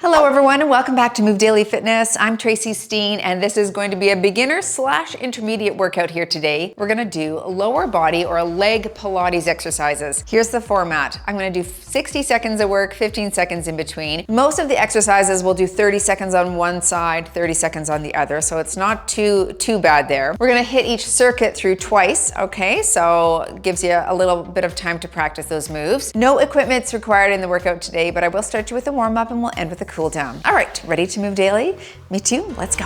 Hello everyone and welcome back to Move Daily Fitness. I'm Tracy Steen and this is going to be a beginner / intermediate workout here today. We're gonna do lower body or leg Pilates exercises. Here's the format. I'm gonna do 60 seconds of work, 15 seconds in between. Most of the exercises will do 30 seconds on one side, 30 seconds on the other, so it's not too bad there. We're gonna hit each circuit through twice, okay? So it gives you a little bit of time to practice those moves. No equipment's required in the workout today, but I will start you with a warm up and we'll end with a cool down. All right, ready to move daily? Me too, let's go.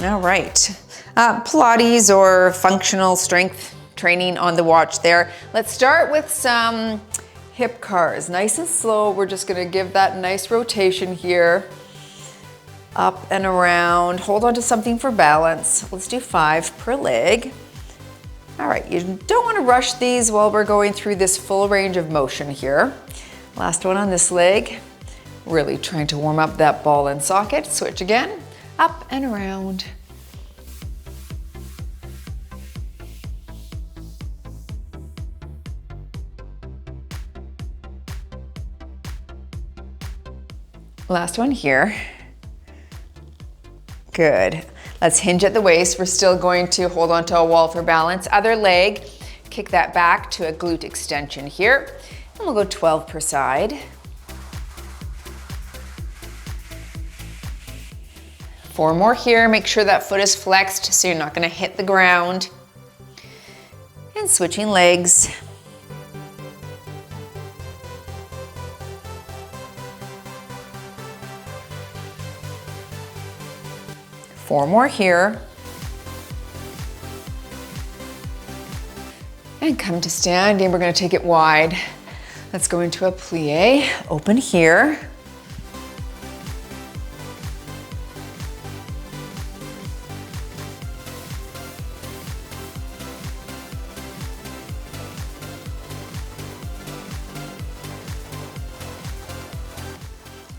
All right, Pilates or functional strength training on the watch there. Let's start with some hip cars, nice and slow. We're just gonna give that nice rotation here, up and around. Hold on to something for balance. Let's do 5 per leg. All right, you don't wanna rush these while we're going through this full range of motion here. Last one on this leg. Really trying to warm up that ball and socket. Switch again, up and around. Last one here. Good. Let's hinge at the waist. We're still going to hold onto a wall for balance. Other leg, kick that back to a glute extension here. And we'll go 12 per side. 4 more here. Make sure that foot is flexed so you're not gonna hit the ground. And switching legs. 4 more here. And come to standing, we're gonna take it wide. Let's go into a plie, open here.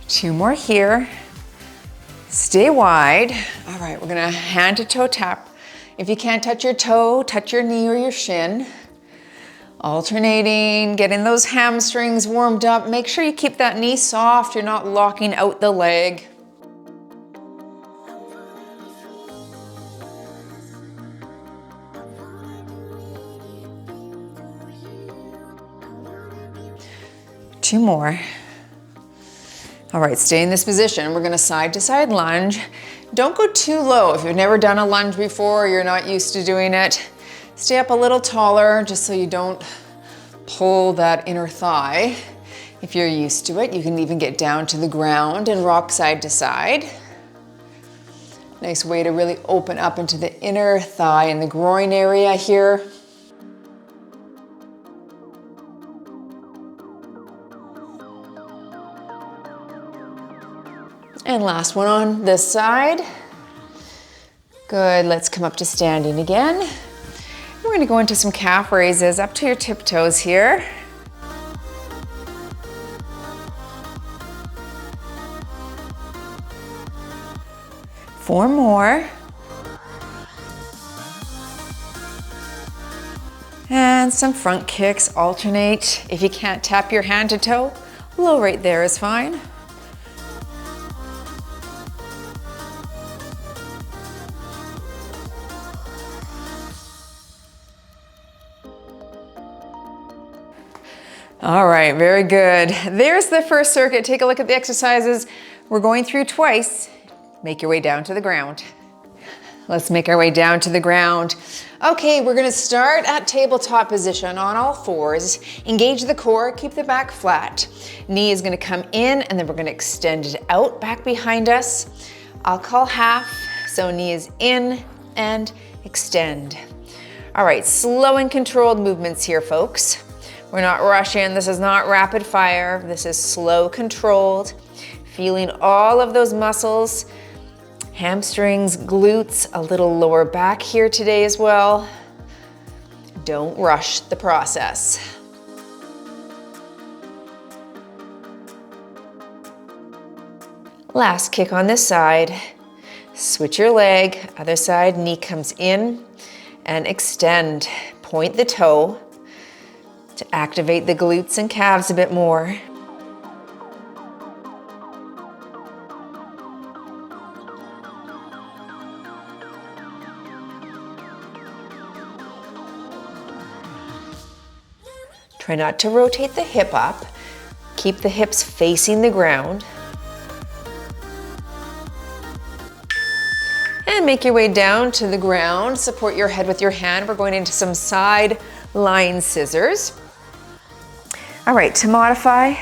Two more here. Stay wide. All right, we're gonna hand to toe tap. If you can't touch your toe, touch your knee or your shin. Alternating, getting those hamstrings warmed up. Make sure you keep that knee soft. You're not locking out the leg. Two more. All right, stay in this position. We're gonna side to side lunge. Don't go too low. If you've never done a lunge before, you're not used to doing it, stay up a little taller just so you don't pull that inner thigh. If you're used to it, you can even get down to the ground and rock side to side. Nice way to really open up into the inner thigh and the groin area here. And last one on this side. Good, let's come up to standing again. We're gonna go into some calf raises up to your tiptoes here. Four more. And some front kicks, alternate. If you can't tap your hand to toe, low right there is fine. All right, very good. There's the first circuit. Take a look at the exercises we're going through twice. Make your way down to the ground. Let's make our way down to the ground. Okay, we're gonna start at tabletop position on all fours. Engage the core, keep the back flat. Knee is gonna come in and then we're gonna extend it out back behind us. I'll call half, so knee is in and extend. All right, slow and controlled movements here, folks. We're not rushing, this is not rapid fire, this is slow, controlled. Feeling all of those muscles, hamstrings, glutes, a little lower back here today as well. Don't rush the process. Last kick on this side. Switch your leg, other side, knee comes in and extend. Point the toe to activate the glutes and calves a bit more. Try not to rotate the hip up. Keep the hips facing the ground. And make your way down to the ground. Support your head with your hand. We're going into some side lying scissors. All right, to modify,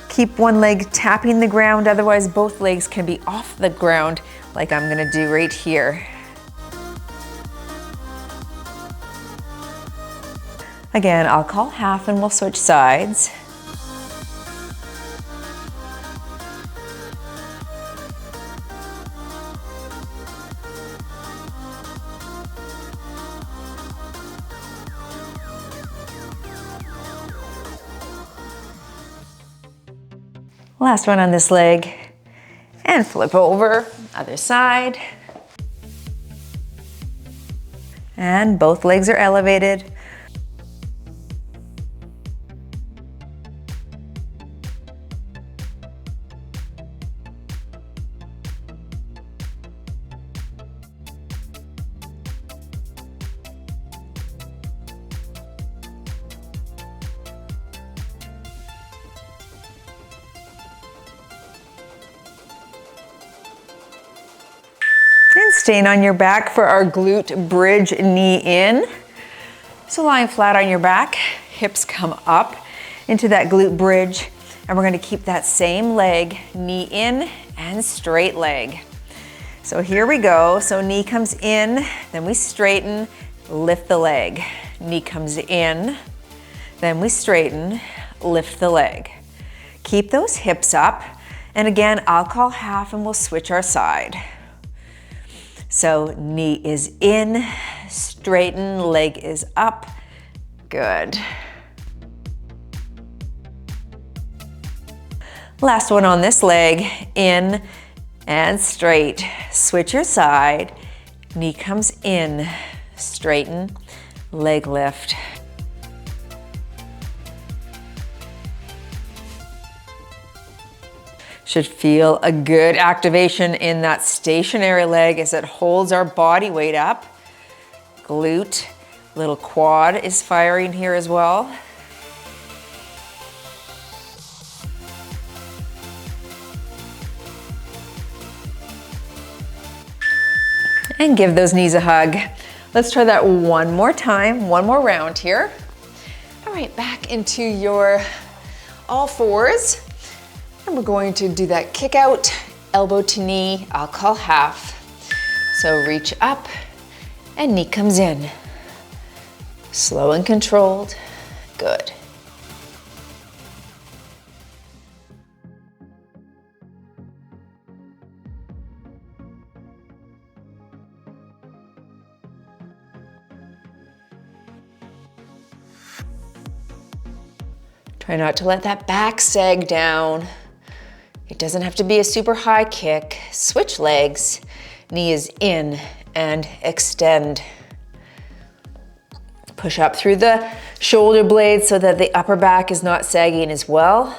keep one leg tapping the ground. Otherwise, both legs can be off the ground like I'm gonna do right here. Again, I'll call half and we'll switch sides. Last one on this leg. And flip over, other side. And both legs are elevated. And staying on your back for our glute bridge knee in. So lying flat on your back, hips come up into that glute bridge, and we're gonna keep that same leg, knee in and straight leg. So here we go. So knee comes in, then we straighten, lift the leg. Knee comes in, then we straighten, lift the leg. Keep those hips up, and again, I'll call half and we'll switch our side. So knee is in, straighten, leg is up. Good. Last one on this leg, in and straight. Switch your side, knee comes in, straighten, leg lift. Should feel a good activation in that stationary leg as it holds our body weight up. Glute, little quad is firing here as well. And give those knees a hug. Let's try that one more time, one more round here. All right, back into your all fours. And we're going to do that kick out, elbow to knee, I'll call half. So reach up and knee comes in. Slow and controlled, good. Try not to let that back sag down. It doesn't have to be a super high kick. Switch legs, knee is in and extend. Push up through the shoulder blades so that the upper back is not sagging as well.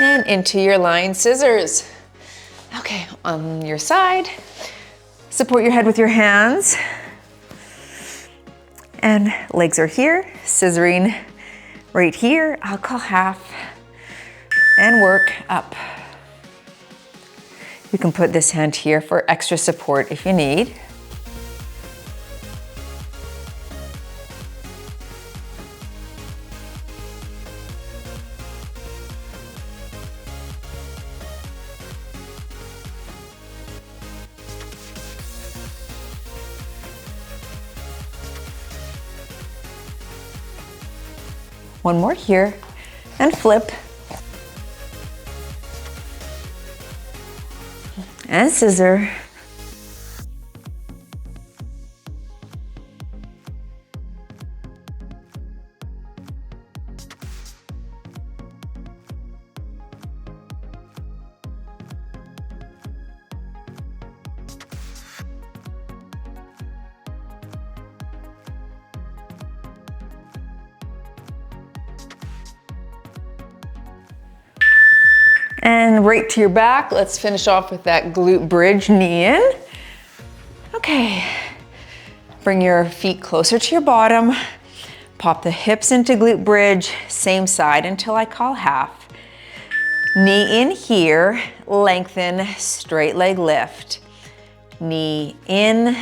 And into your lying scissors. Okay, on your side, support your head with your hands. And legs are here, scissoring right here. I'll call half and work up. You can put this hand here for extra support if you need. One more here, and flip. And scissor. And right to your back, let's finish off with that glute bridge, knee in. Okay, bring your feet closer to your bottom. Pop the hips into glute bridge, same side until I call half. Knee in here, lengthen, straight leg lift. Knee in,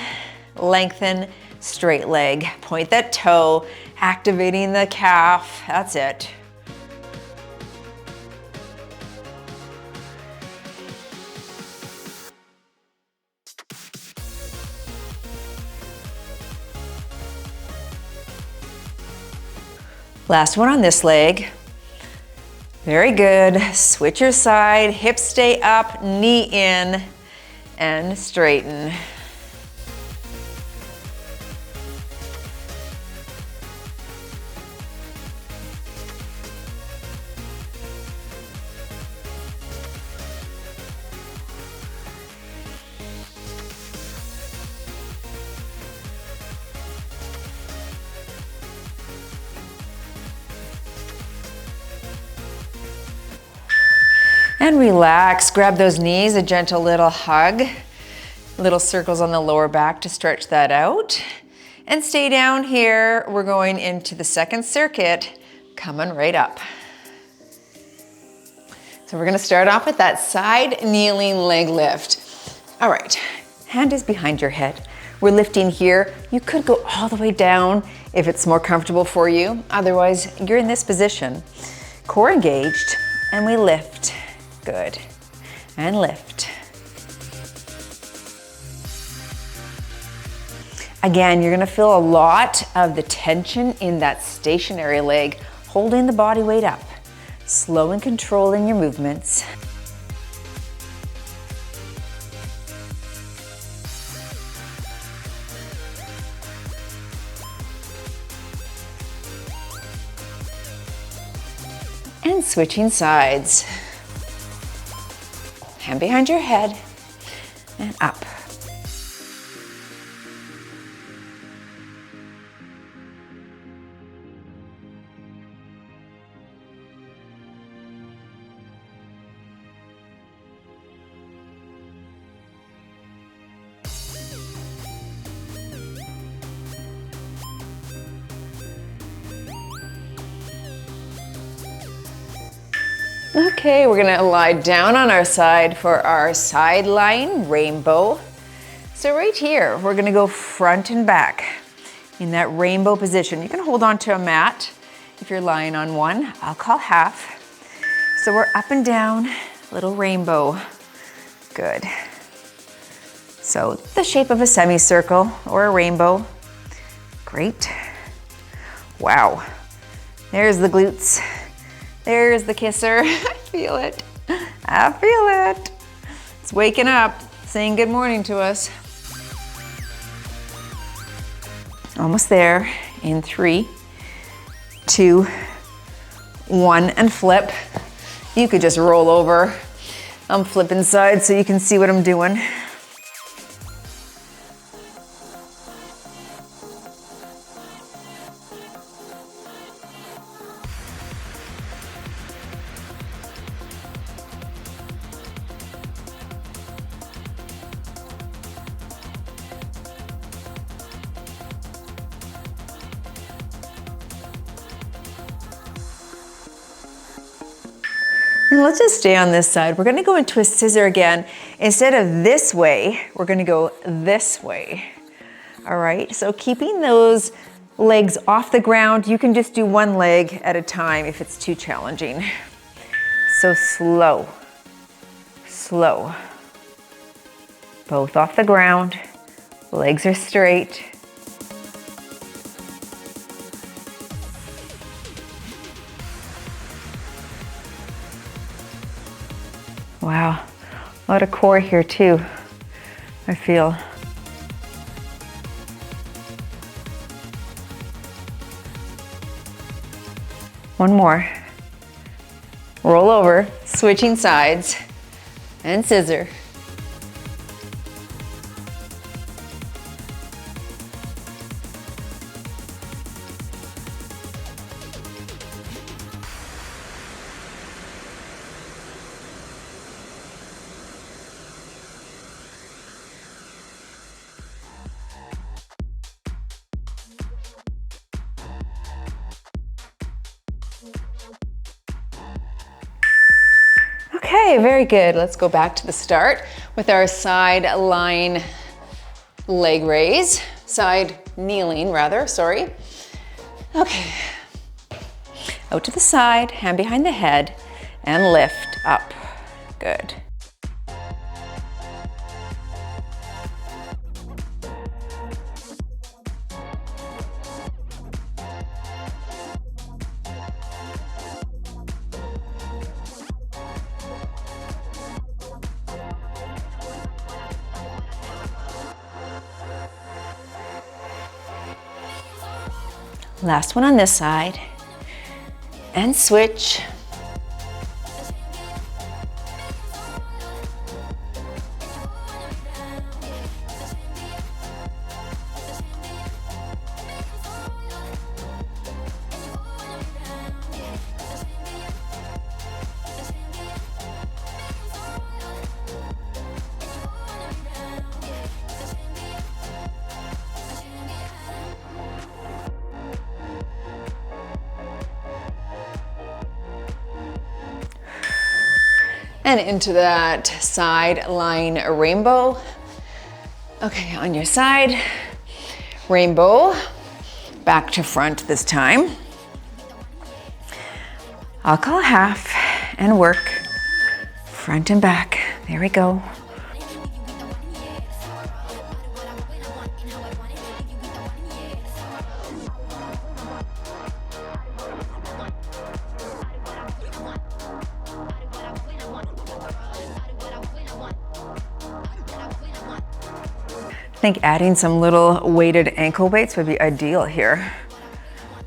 lengthen, straight leg. Point that toe, activating the calf, that's it. Last one on this leg. Very good. Switch your side, hips stay up, knee in, and straighten. And relax, grab those knees, a gentle little hug, little circles on the lower back to stretch that out. And stay down here, we're going into the second circuit, coming right up. So we're gonna start off with that side kneeling leg lift. All right, hand is behind your head. We're lifting here. You could go all the way down if it's more comfortable for you. Otherwise, you're in this position. Core engaged, and we lift. Good. And lift. Again, you're gonna feel a lot of the tension in that stationary leg, holding the body weight up. Slow and controlling your movements. And switching sides. Hand behind your head and up. Okay, we're gonna lie down on our side for our side lying rainbow. So right here, we're gonna go front and back in that rainbow position. You can hold on to a mat if you're lying on one. I'll call half. So we're up and down, little rainbow. Good. So the shape of a semicircle or a rainbow. Great. Wow. There's the glutes. There's the kisser. I feel it. I feel it. It's waking up, saying good morning to us. Almost there. In 3, 2, 1, and flip. You could just roll over. I'm flipping sides so you can see what I'm doing. And let's just stay on this side. We're gonna go into a scissor again. Instead of this way, we're gonna go this way. All right, so keeping those legs off the ground, you can just do one leg at a time if it's too challenging. So slow, slow. Both off the ground, legs are straight. Wow, a lot of core here too, I feel. One more. Roll over, switching sides, and scissor. Okay, very good. Let's go back to the start with our side lying leg raise, side kneeling rather, sorry. Okay, out to the side, hand behind the head, and lift up. Good. Last one on this side, and switch. And into that side lying rainbow. Okay, on your side, rainbow, back to front this time. I'll call half and work front and back. There we go. I think adding some little weighted ankle weights would be ideal here.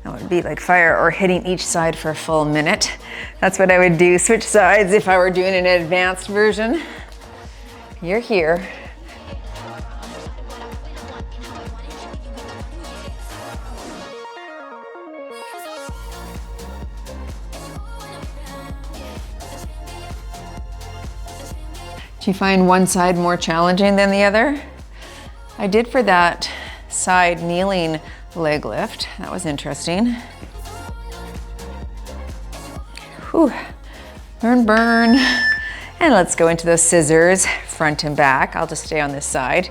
That would be like fire, or hitting each side for a full minute. That's what I would do, switch sides if I were doing an advanced version. You're here. Do you find one side more challenging than the other? I did for that side kneeling leg lift. That was interesting. Whew. Burn, burn. And let's go into those scissors, front and back. I'll just stay on this side.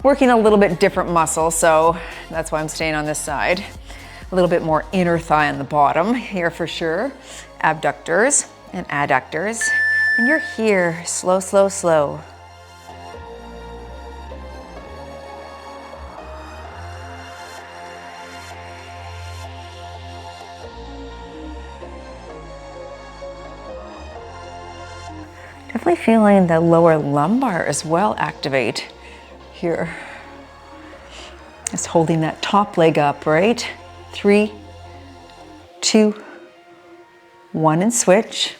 Working a little bit different muscle, so that's why I'm staying on this side. A little bit more inner thigh on the bottom here for sure. Abductors and adductors. And you're here, slow, slow, slow. Definitely feeling the lower lumbar as well activate here. Just holding that top leg up, right? 3, 2, 1, and switch.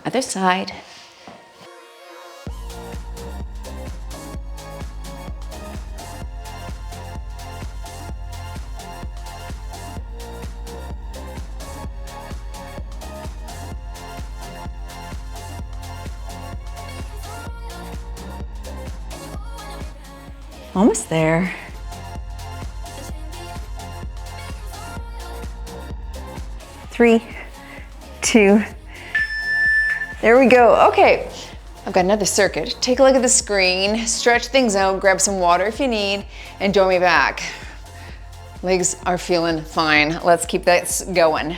Other side. Almost there. Three, 2, there we go. Okay, I've got another circuit. Take a look at the screen, stretch things out, grab some water if you need, and join me back. Legs are feeling fine. Let's keep that going.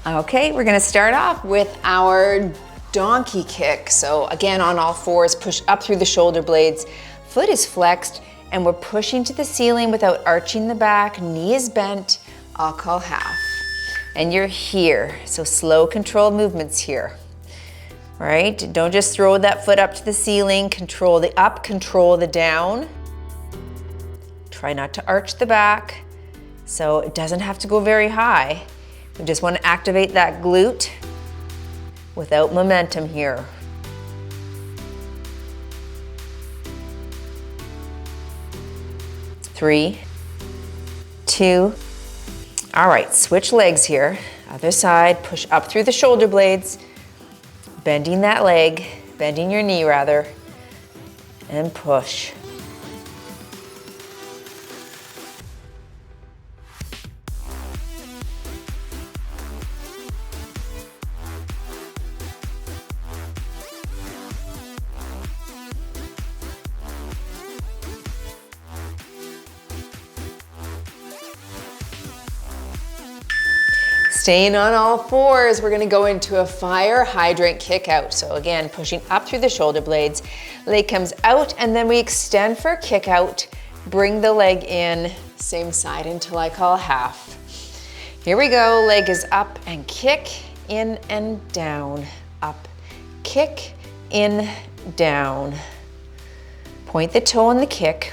Okay, we're gonna start off with our donkey kick. So again, on all fours, push up through the shoulder blades. Foot is flexed, and we're pushing to the ceiling without arching the back. Knee is bent. I'll call half. And you're here. So slow, controlled movements here. right? Don't just throw that foot up to the ceiling. Control the up, control the down. Try not to arch the back, so it doesn't have to go very high. We just want to activate that glute without momentum here. 3, 2. All right, switch legs here. Other side, push up through the shoulder blades, bending that leg, bending your knee rather, and push. Staying on all fours, we're gonna go into a fire hydrant kick out. So again, pushing up through the shoulder blades, leg comes out, and then we extend for a kick out, bring the leg in, same side until I call half. Here we go, leg is up and kick, in and down, up, kick, in, down. Point the toe on the kick.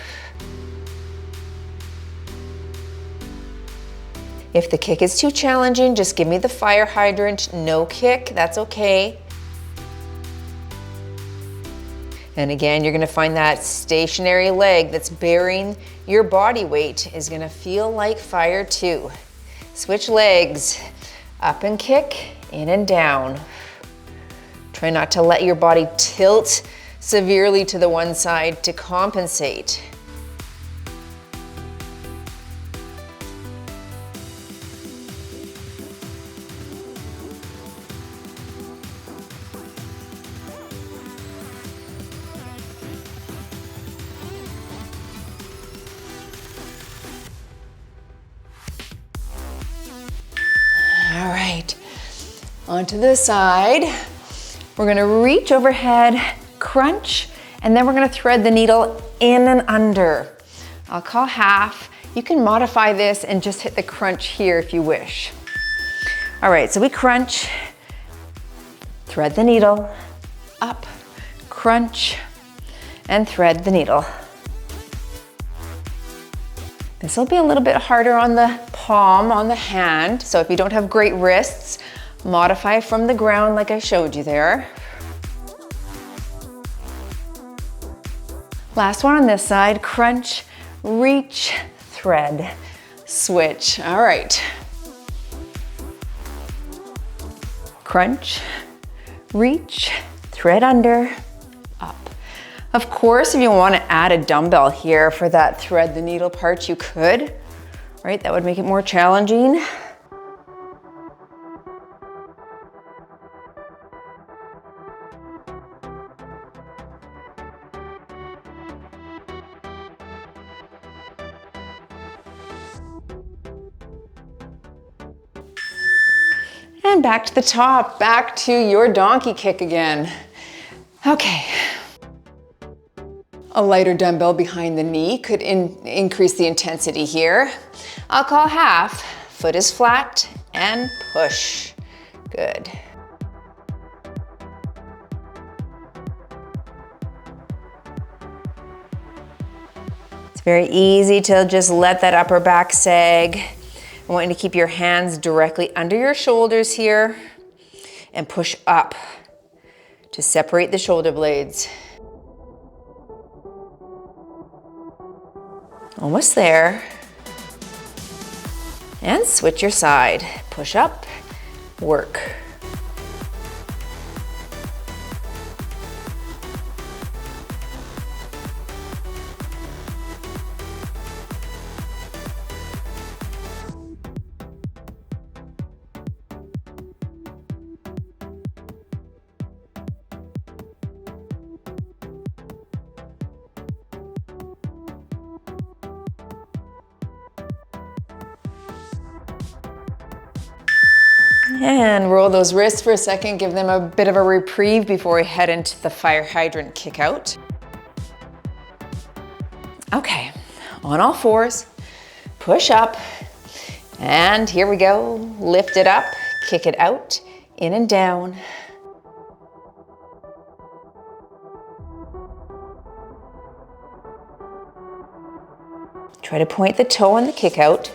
If the kick is too challenging, just give me the fire hydrant, no kick, that's okay. And again, you're gonna find that stationary leg that's bearing your body weight is gonna feel like fire too. Switch legs, up and kick, in and down. Try not to let your body tilt severely to the one side to compensate. All right, onto the side. We're gonna reach overhead, crunch, and then we're gonna thread the needle in and under. I'll call half. You can modify this and just hit the crunch here if you wish. All right, so we crunch, thread the needle, up, crunch, and thread the needle. This will be a little bit harder on the palm, on the hand. So if you don't have great wrists, modify from the ground like I showed you there. Last one on this side, crunch, reach, thread, switch. All right. Crunch, reach, thread under, up. Of course, if you want to add a dumbbell here for that thread the needle part, you could, right? That would make it more challenging. And back to the top, back to your donkey kick again. Okay. A lighter dumbbell behind the knee could increase the intensity here. I'll call half. Foot is flat and push. Good. It's very easy to just let that upper back sag. I want you to keep your hands directly under your shoulders here and push up to separate the shoulder blades. Almost there. And switch your side. Push up, work. And roll those wrists for a second, give them a bit of a reprieve before we head into the fire hydrant kick out. Okay, on all fours, push up, and here we go. Lift it up, kick it out, in and down. Try to point the toe on the kick out.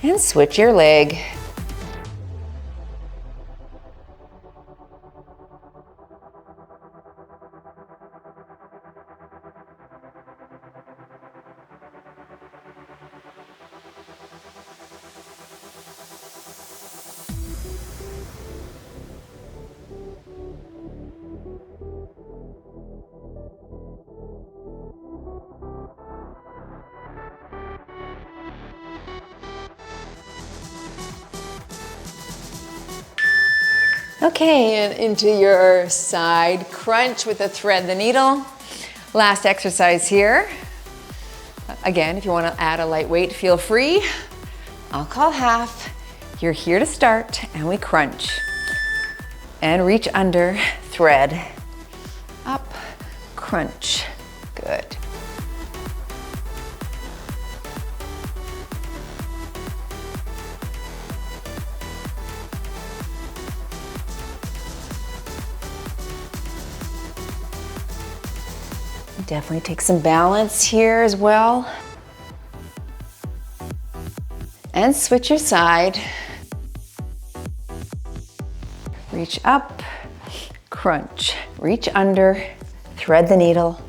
And switch your leg. Okay, and into your side crunch with a thread the needle. Last exercise here. Again, if you want to add a light weight, feel free. I'll call half. You're here to start, and we crunch. And reach under, thread. Up, crunch. Good. Definitely take some balance here as well. And switch your side. Reach up, crunch. Reach under, thread the needle.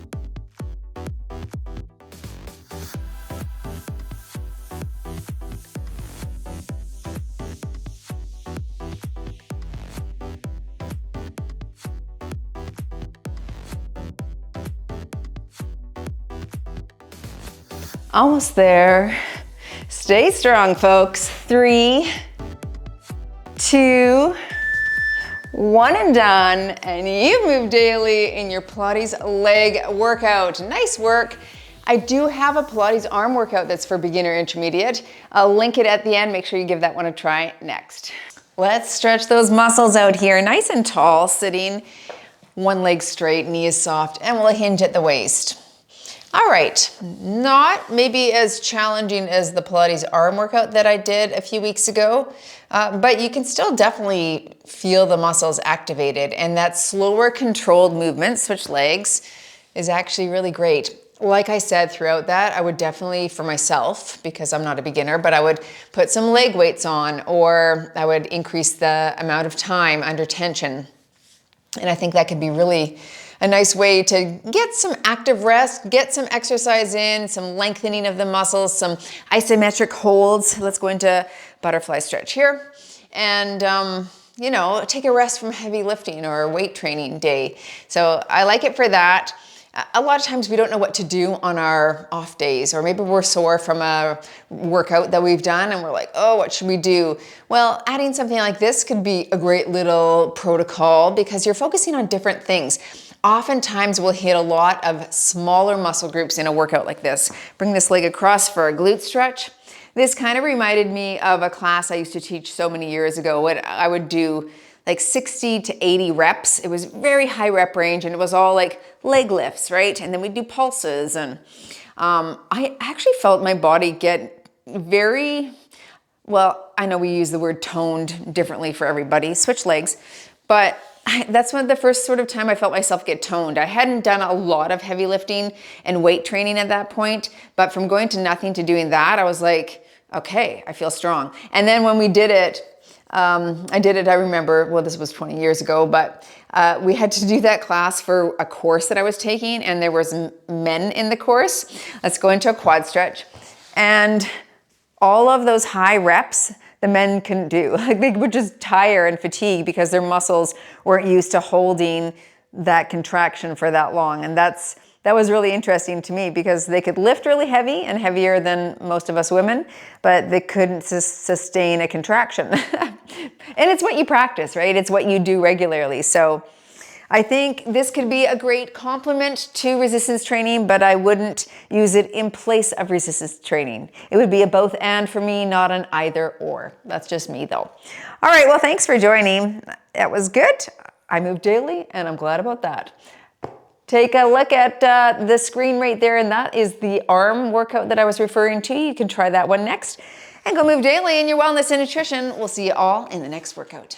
Almost there. Stay strong, folks. 3, 2, 1 and done. And you move daily in your Pilates leg workout. Nice work. I do have a Pilates arm workout that's for beginner intermediate. I'll link it at the end. Make sure you give that one a try next. Let's stretch those muscles out here. Nice and tall, sitting. One leg straight, knee is soft, and we'll hinge at the waist. All right, not maybe as challenging as the Pilates arm workout that I did a few weeks ago, but you can still definitely feel the muscles activated, and that slower controlled movement, switch legs, is actually really great. Like I said throughout that, I would definitely, for myself, because I'm not a beginner, but I would put some leg weights on, or I would increase the amount of time under tension. And I think that could be really a nice way to get some active rest, get some exercise in, some lengthening of the muscles, some isometric holds. Let's go into butterfly stretch here. And, you know, take a rest from heavy lifting or weight training day. So I like it for that. A lot of times we don't know what to do on our off days, or maybe we're sore from a workout that we've done and we're like, oh, what should we do? Well, adding something like this could be a great little protocol because you're focusing on different things. Oftentimes we'll hit a lot of smaller muscle groups in a workout like this. Bring this leg across for a glute stretch. This kind of reminded me of a class I used to teach so many years ago. What I would do like 60 to 80 reps. It was very high rep range and it was all like leg lifts, right? And then we'd do pulses, and I actually felt my body get very, well, I know we use the word toned differently for everybody, switch legs, but that's when the first sort of time I felt myself get toned. I hadn't done a lot of heavy lifting and weight training at that point, but from going to nothing to doing that, I was like, okay, I feel strong. And then when we did it, I remember, well, this was 20 years ago, but we had to do that class for a course that I was taking, and there was men in the course. Let's go into a quad stretch. And all of those high reps, the men couldn't do. Like they would just tire and fatigue because their muscles weren't used to holding that contraction for that long. And that was really interesting to me because they could lift really heavy and heavier than most of us women, but they couldn't sustain a contraction. And it's what you practice, right? It's what you do regularly. So I think this could be a great complement to resistance training, but I wouldn't use it in place of resistance training. It would be a both and for me, not an either or. That's just me though. All right, well, thanks for joining. That was good. I move daily and I'm glad about that. Take a look at the screen right there, and that is the arm workout that I was referring to. You can try that one next. And go move daily in your wellness and nutrition. We'll see you all in the next workout.